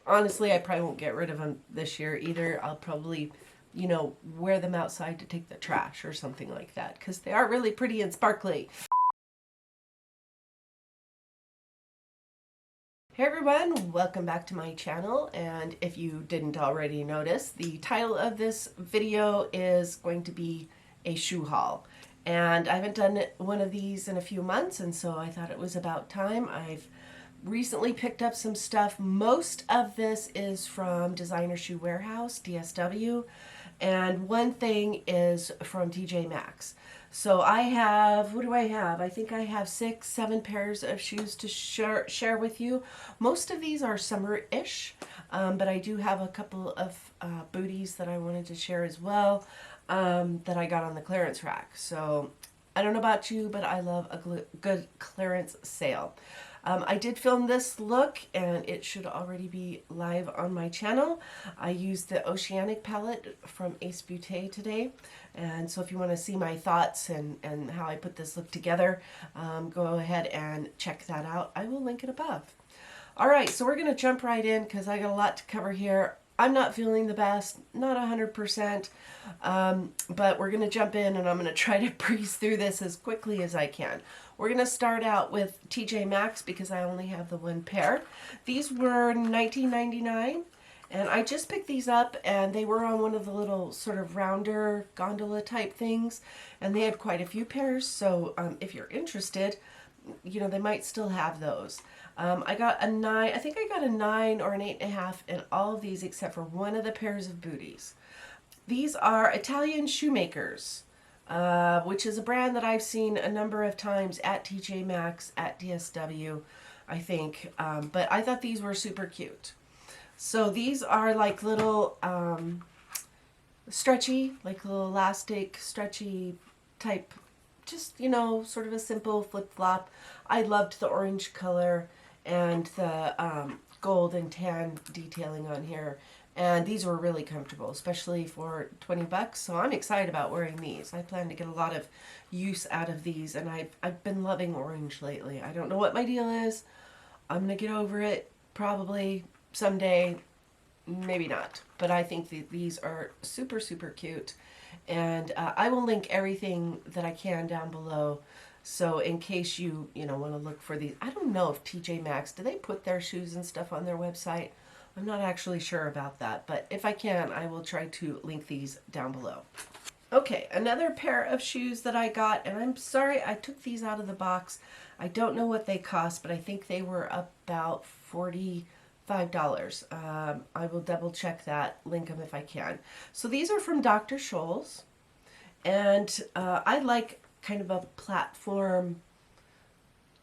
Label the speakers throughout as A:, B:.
A: Honestly, I probably won't get rid of them this year either. I'll probably, wear them outside to take the trash or something like that because they are really pretty and sparkly. Hey everyone, welcome back to my channel, and if you didn't already notice, the title of this video is going to be a shoe haul. And I haven't done one of these in a few months, and so I thought it was about time. I've recently picked up some stuff. Most of this is from Designer Shoe Warehouse, DSW, and one thing is from TJ Maxx. So I have, what do I have? I think I have 6, 7 pairs of shoes to share with you. Most of these are summer-ish, but I do have a couple of booties that I wanted to share as well that I got on the clearance rack. So I don't know about you, but I love a good clearance sale. I did film this look and it should already be live on my channel. I used the Oceanic palette from Ace Beauté today. And so if you want to see my thoughts and how I put this look together, go ahead and check that out. I will link it above. All right, so we're going to jump right in because I got a lot to cover here. I'm not feeling the best, not 100%, but we're going to jump in and I'm going to try to breeze through this as quickly as I can. We're going to start out with TJ Maxx because I only have the one pair. These were $19.99 and I just picked these up and they were on one of the little sort of rounder gondola type things and they had quite a few pairs, so if you're interested, they might still have those. I got a 9, I think I got a 9 or an 8.5 in all of these except for one of the pairs of booties. These are Italian Shoemakers, which is a brand that I've seen a number of times at TJ Maxx, at DSW, I think. But I thought these were super cute. So these are like little stretchy, like little elastic, stretchy type, just, sort of a simple flip-flop. I loved the orange color and the gold and tan detailing on here. And these were really comfortable, especially for 20 bucks. So I'm excited about wearing these. I plan to get a lot of use out of these. And I've been loving orange lately. I don't know what my deal is. I'm going to get over it probably someday. Maybe not. But I think that these are super, super cute. And I will link everything that I can down below. So in case you want to look for these. I don't know if TJ Maxx, do they put their shoes and stuff on their website? I'm not actually sure about that, but if I can, I will try to link these down below. Okay, another pair of shoes that I got, and I'm sorry I took these out of the box. I don't know what they cost, but I think they were about $45. I will double check that, link them if I can. So these are from Dr. Scholl's, and I like kind of a platform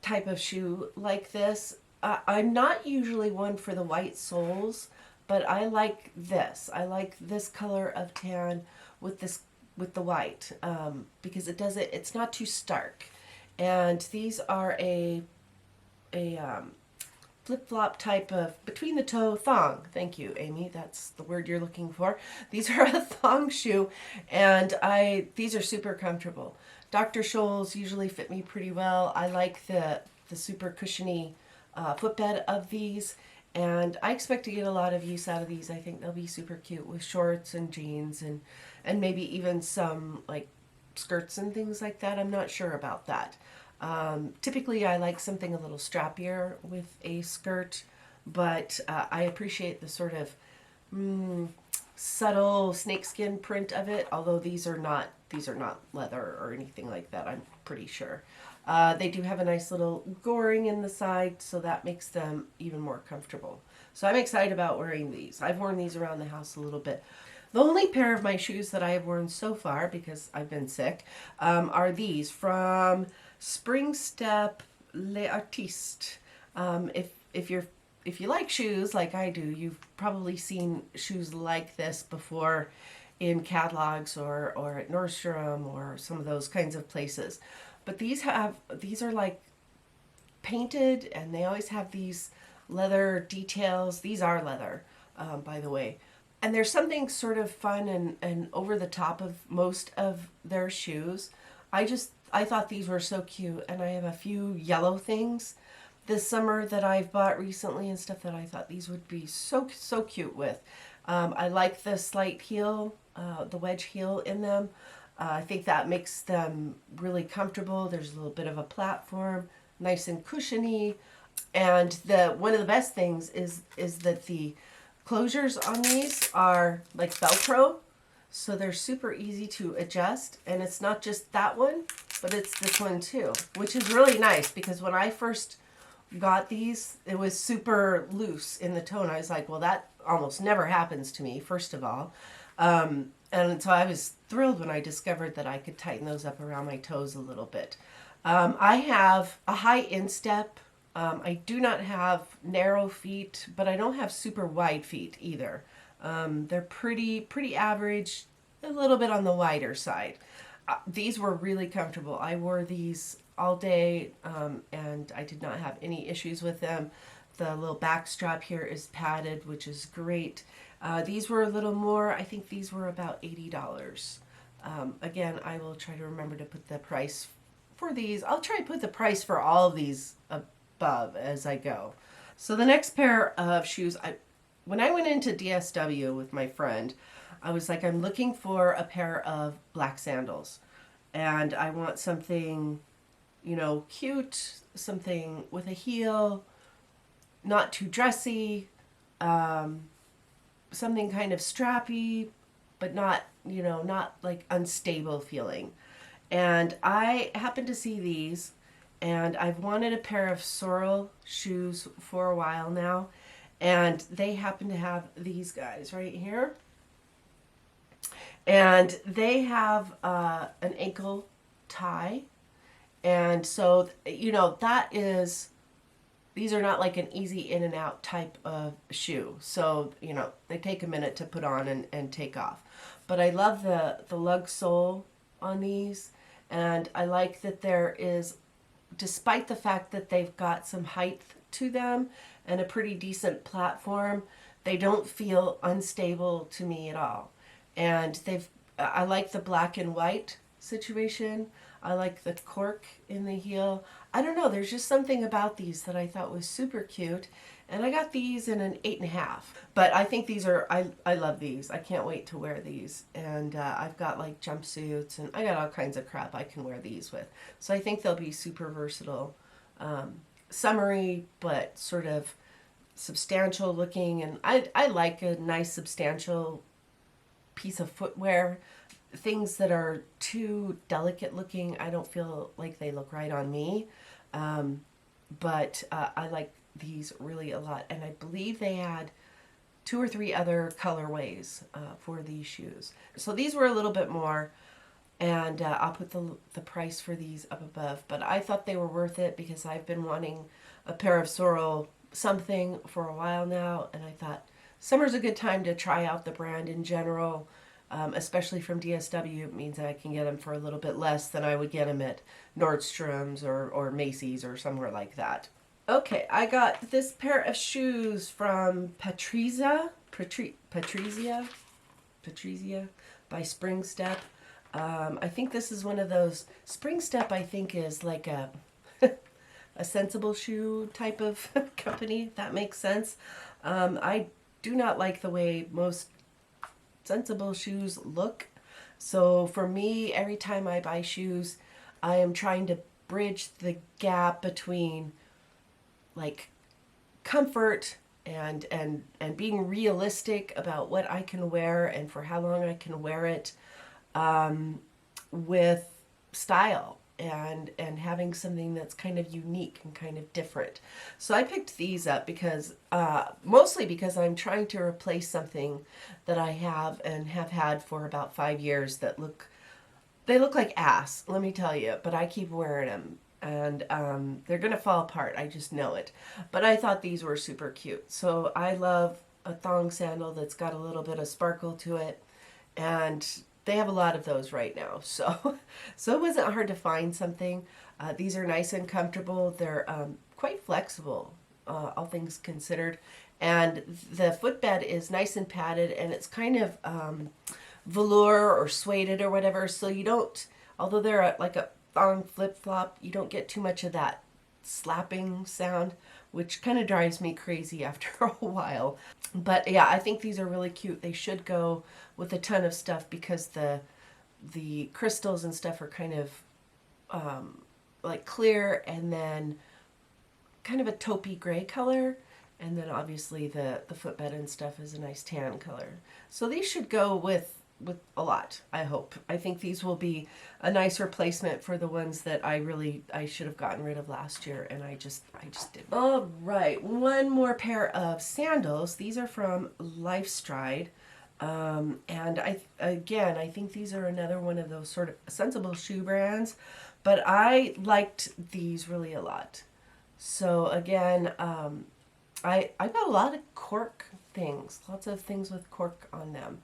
A: type of shoe like this. I'm not usually one for the white soles, but I like this. I like this color of tan with the white because it's not too stark. And these are a flip-flop type of between the toe thong. Thank you, Amy. That's the word you're looking for. These are a thong shoe, and these are super comfortable. Dr. Scholl's usually fit me pretty well. I like the super cushiony footbed of these, and I expect to get a lot of use out of these. I think they'll be super cute with shorts and jeans and maybe even some like skirts and things like that. I'm not sure about that. Typically I like something a little strappier with a skirt, but I appreciate the sort of subtle snakeskin print of it, although these are not leather or anything like that, I'm pretty sure. They do have a nice little goring in the side, so that makes them even more comfortable. So I'm excited about wearing these. I've worn these around the house a little bit. The only pair of my shoes that I have worn so far, because I've been sick, are these from Spring Step Les Artistes. If you like shoes like I do, you've probably seen shoes like this before in catalogs or at Nordstrom or some of those kinds of places. But these are like painted, and they always have these leather details. These are leather, by the way. And there's something sort of fun and over the top of most of their shoes. I thought these were so cute, and I have a few yellow things this summer that I've bought recently and stuff that I thought these would be so cute with. I like the slight heel, the wedge heel in them. I think that makes them really comfortable. There's a little bit of a platform, nice and cushiony. And one of the best things is that the closures on these are like Velcro. So they're super easy to adjust. And it's not just that one, but it's this one too, which is really nice because when I first got these, it was super loose in the toe. And I was like, well, that almost never happens to me, first of all. And so I was thrilled when I discovered that I could tighten those up around my toes a little bit. I have a high instep. I do not have narrow feet, but I don't have super wide feet either. They're pretty average, a little bit on the wider side. These were really comfortable. I wore these all day, and I did not have any issues with them. The little back strap here is padded, which is great. These were a little more. I think these were about $80. Again, I will try to remember to put the price for these. I'll try to put the price for all of these above as I go. So the next pair of shoes, when I went into DSW with my friend, I was like, I'm looking for a pair of black sandals. And I want something, you know, cute, something with a heel, not too dressy, something kind of strappy, but not, you know, not like unstable feeling. And I happened to see these, and I've wanted a pair of sorrel shoes for a while now, and they happen to have these guys right here. And they have an ankle tie, and so, you know, these are not like an easy in and out type of shoe. So, you know, they take a minute to put on and take off. But I love the lug sole on these. And I like that there is, despite the fact that they've got some height to them and a pretty decent platform, they don't feel unstable to me at all. And I like the black and white situation. I like the cork in the heel. I don't know, there's just something about these that I thought was super cute. And I got these in an 8.5. But I think these are, I love these. I can't wait to wear these. And I've got like jumpsuits, and I got all kinds of crap I can wear these with. So I think they'll be super versatile. Summery, but sort of substantial looking. And I like a nice substantial piece of footwear. Things that are too delicate looking, I don't feel like they look right on me. But I like these really a lot, and I believe they had 2 or 3 other colorways for these shoes. So these were a little bit more, and I'll put the price for these up above. But I thought they were worth it because I've been wanting a pair of sorrel something for a while now, and I thought summer's a good time to try out the brand in general. Especially from DSW, it means that I can get them for a little bit less than I would get them at Nordstrom's or Macy's or somewhere like that. Okay, I got this pair of shoes from Patrizia by Spring Step. I think this is one of those. Spring Step, I think, is like a a sensible shoe type of company, if that makes sense. I do not like the way most sensible shoes look. So for me, every time I buy shoes, I am trying to bridge the gap between like comfort and being realistic about what I can wear and for how long I can wear it, with style and having something that's kind of unique and kind of different. So I picked these up because mostly because I'm trying to replace something that I have and have had for about 5 years that look like ass, let me tell you, but I keep wearing them, and they're gonna fall apart, I just know it. But I thought these were super cute. So I love a thong sandal that's got a little bit of sparkle to it, and they have a lot of those right now, so it wasn't hard to find something. These are nice and comfortable. They're quite flexible, all things considered, and the footbed is nice and padded, and it's kind of velour or suede or whatever, so you don't, although they're like a thong flip-flop, you don't get too much of that slapping sound, which kind of drives me crazy after a while. But yeah, I think these are really cute. They should go with a ton of stuff because the crystals and stuff are kind of like clear, and then kind of a taupey gray color, and then obviously the footbed and stuff is a nice tan color. So these should go with a lot, I hope. I think these will be a nice replacement for the ones that I should have gotten rid of last year, and I just did. All right, one more pair of sandals. These are from Lifestride. And I think these are another one of those sort of sensible shoe brands, but I liked these really a lot. So again, I got a lot of cork things, lots of things with cork on them,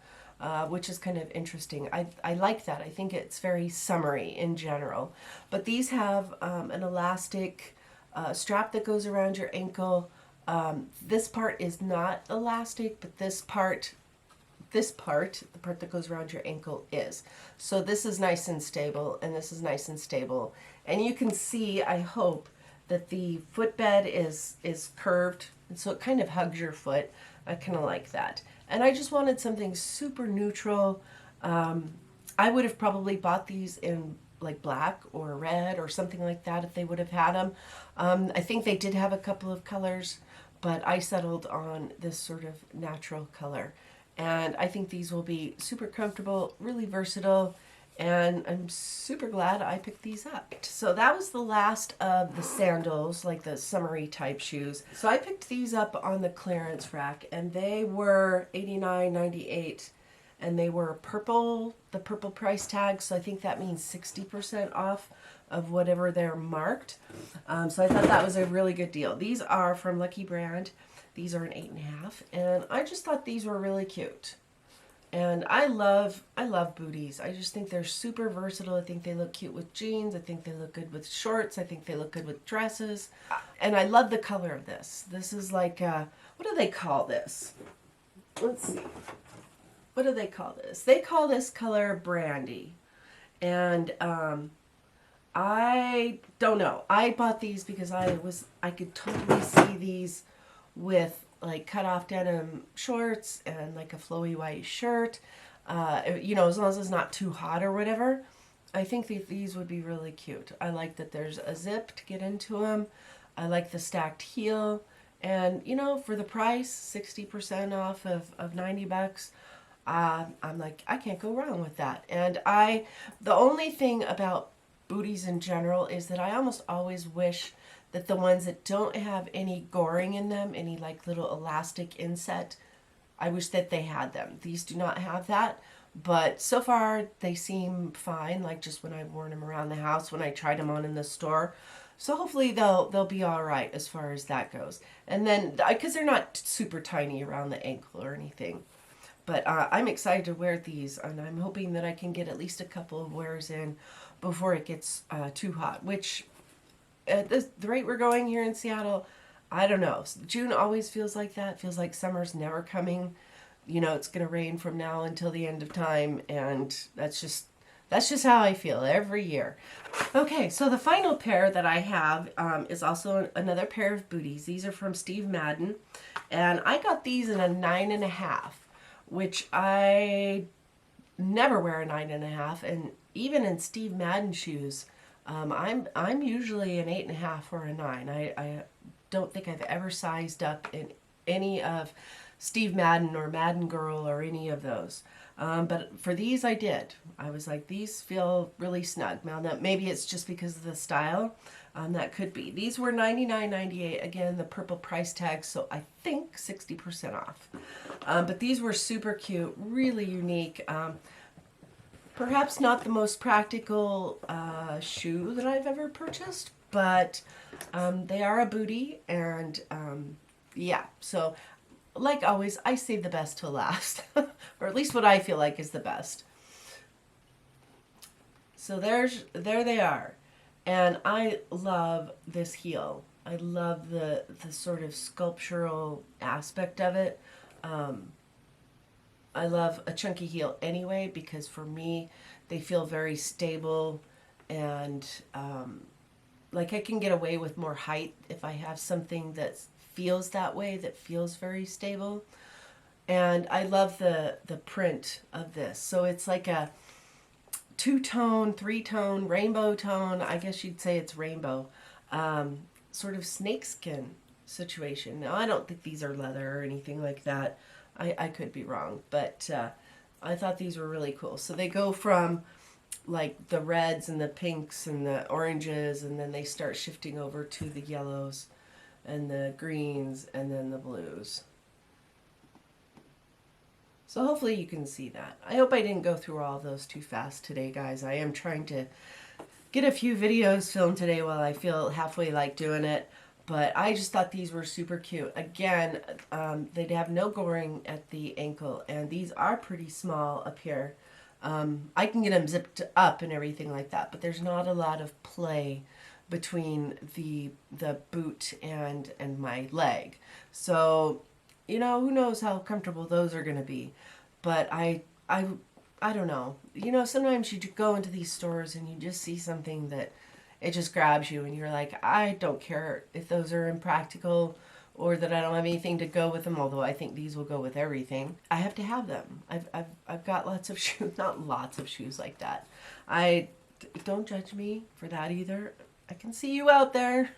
A: which is kind of interesting. I like that. I think it's very summery in general. But these have an elastic strap that goes around your ankle. This part is not elastic, but the part that goes around your ankle is. So this is nice and stable, and this is nice and stable. And you can see, I hope, that the footbed is curved, and so it kind of hugs your foot. I kind of like that. And I just wanted something super neutral. I would have probably bought these in like black or red or something like that if they would have had them. I think they did have a couple of colors, but I settled on this sort of natural color. And I think these will be super comfortable, really versatile, and I'm super glad I picked these up. So that was the last of the sandals, like the summery type shoes. So I picked these up on the clearance rack, and they were $89.98, and they were purple, the purple price tag, so I think that means 60% off of whatever they're marked. So I thought that was a really good deal. These are from Lucky Brand. These are an 8.5, and I just thought these were really cute. And I love booties. I just think they're super versatile. I think they look cute with jeans. I think they look good with shorts. I think they look good with dresses. And I love the color of this. This is like, what do they call this? Let's see. What do they call this? They call this color brandy. And I don't know. I bought these because I could totally see these with like cut off denim shorts and like a flowy white shirt, you know, as long as it's not too hot or whatever. I think that these would be really cute. I like that there's a zip to get into them. I like the stacked heel, and you know, for the price, 60% off of 90 bucks, I'm like, I can't go wrong with that. And the only thing about booties in general is that I almost always wish that the ones that don't have any goring in them, any like little elastic inset, I wish that they had them. These do not have that, but so far they seem fine, like just when I've worn them around the house, when I tried them on in the store. So hopefully they'll be all right as far as that goes. And then, because they're not super tiny around the ankle or anything. But I'm excited to wear these, and I'm hoping that I can get at least a couple of wears in before it gets too hot, which at the rate we're going here in Seattle, I don't know. June always feels like that. It feels like summer's never coming. You know, it's going to rain from now until the end of time, and that's just how I feel every year. Okay, so the final pair that I have is also another pair of booties. These are from Steve Madden, and I got these in a 9.5, which I never wear a 9.5, and even in Steve Madden shoes, I'm usually an 8.5 or a 9. I don't think I've ever sized up in any of Steve Madden or Madden Girl or any of those. But for these I did. I was like, these feel really snug. Now that maybe it's just because of the style. That could be. These were $99.98. Again, the purple price tag, so I think 60% off. But these were super cute, really unique. Perhaps not the most practical shoe that I've ever purchased, but they are a bootie, and yeah, so like always, I save the best to last, or at least what I feel like is the best. So there they are, and I love this heel. I love the sort of sculptural aspect of it. I love a chunky heel anyway, because for me, they feel very stable, and like I can get away with more height if I have something that feels that way, that feels very stable. And I love the print of this. So it's like a two-tone, three-tone, rainbow tone. I guess you'd say it's rainbow. Sort of snakeskin situation. Now, I don't think these are leather or anything like that. I could be wrong, but I thought these were really cool. So they go from like the reds and the pinks and the oranges, and then they start shifting over to the yellows and the greens and then the blues. So hopefully you can see that. I hope I didn't go through all of those too fast today, guys. I am trying to get a few videos filmed today while I feel halfway like doing it. But I just thought these were super cute. Again, they have no goring at the ankle, and these are pretty small up here. I can get them zipped up and everything like that, but there's not a lot of play between the boot and my leg. So, you know, who knows how comfortable those are going to be. But I don't know. You know, sometimes you go into these stores and you just see something that it just grabs you and you're like, I don't care if those are impractical or that I don't have anything to go with them, although I think these will go with everything. I have to have them. I've got lots of shoes, not lots of shoes like that. Don't judge me for that either. I can see you out there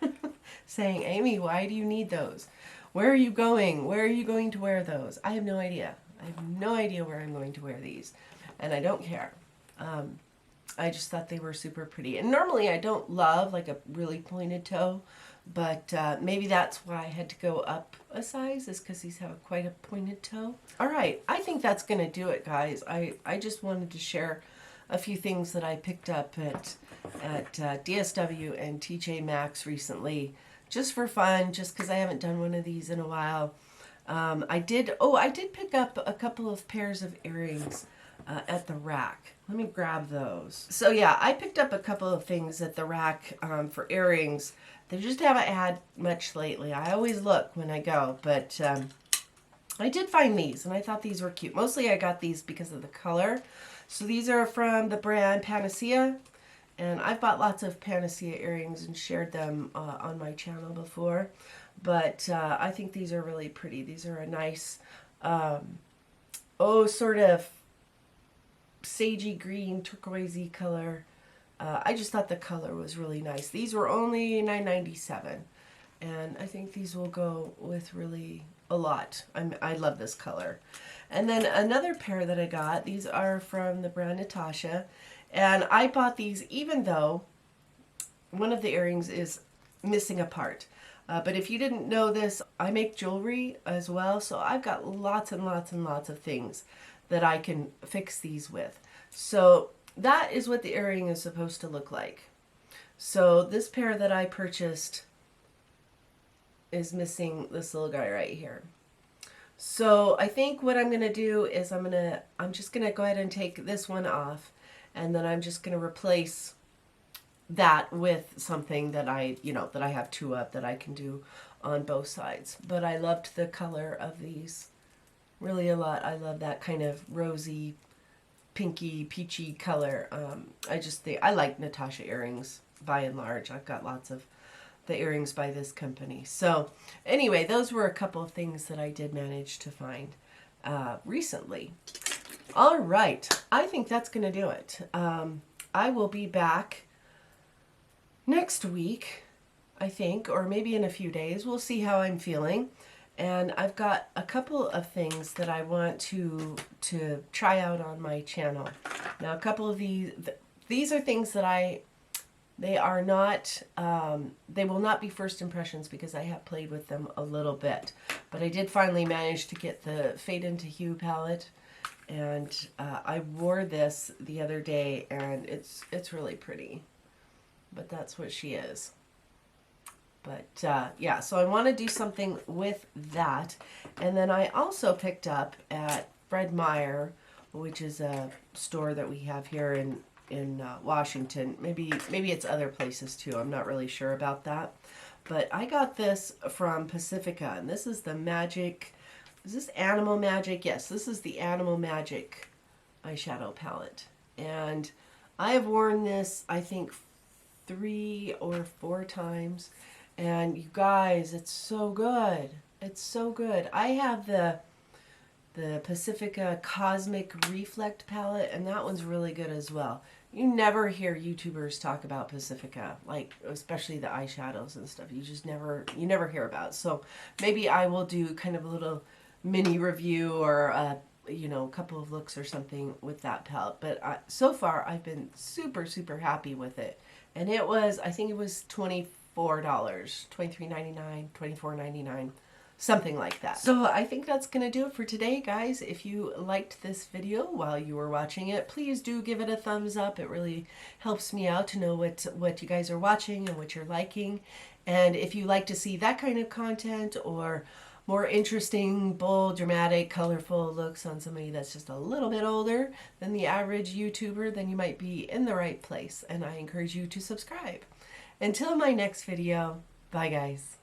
A: saying, Amy, why do you need those? Where are you going? Where are you going to wear those? I have no idea. I have no idea where I'm going to wear these, and I don't care. I just thought they were super pretty. And normally I don't love like a really pointed toe, but maybe that's why I had to go up a size, is because these have quite a pointed toe. All right, I think that's going to do it, guys. I just wanted to share a few things that I picked up at DSW and TJ Maxx recently, just for fun, just because I haven't done one of these in a while. I did pick up a couple of pairs of earrings at the rack. Let me grab those. So yeah, I picked up a couple of things at the rack for earrings. They just haven't had much lately. I always look when I go, but I did find these, and I thought these were cute. Mostly I got these because of the color. So these are from the brand Panacea, and I've bought lots of Panacea earrings and shared them on my channel before. But I think these are really pretty. These are a nice, sort of sagey green, turquoisey color. I just thought the color was really nice. These were only $9.97, and I think these will go with really a lot. I love this color. And then another pair that I got, these are from the brand Natasha, and I bought these even though one of the earrings is missing a part. But if you didn't know this, I make jewelry as well, so I've got lots and lots and lots of things that I can fix these with. So that is what the earring is supposed to look like. So this pair that I purchased is missing this little guy right here. So I think what I'm going to do is I'm just going to go ahead and take this one off, and then I'm just going to replace that with something that I have two of that I can do on both sides. But I loved the color of these really a lot. I love that kind of rosy, pinky, peachy color. I like Natasha earrings by and large. I've got lots of the earrings by this company. So anyway, those were a couple of things that I did manage to find recently. All right, I think that's going to do it. I will be back next week, I think, or maybe in a few days. We'll see how I'm feeling. And I've got a couple of things that I want to try out on my channel. Now, a couple of these are things that they are not, they will not be first impressions because I have played with them a little bit. But I did finally manage to get the Fade into Hue palette, and I wore this the other day, and it's really pretty. But that's what she is. But yeah, so I want to do something with that. And then I also picked up at Fred Meyer, which is a store that we have here in Washington. Maybe it's other places too. I'm not really sure about that. But I got this from Pacifica, and this is the Magic. Is this Animal Magic? Yes, this is the Animal Magic eyeshadow palette. And I have worn this, I think, 3 or 4 times. And you guys, it's so good. It's so good. I have the Pacifica Cosmic Reflect palette, and that one's really good as well. You never hear YouTubers talk about Pacifica, like especially the eyeshadows and stuff. You never hear about. So maybe I will do kind of a little mini review or a couple of looks or something with that palette. But so far I've been super happy with it, and I think it was $24, $23.99, $24.99. Something like that. So I think that's going to do it for today, guys. If you liked this video while you were watching it, please do give it a thumbs up. It really helps me out to know what you guys are watching and what you're liking. And if you like to see that kind of content or more interesting, bold, dramatic, colorful looks on somebody that's just a little bit older than the average YouTuber, then you might be in the right place. And I encourage you to subscribe. Until my next video, bye guys.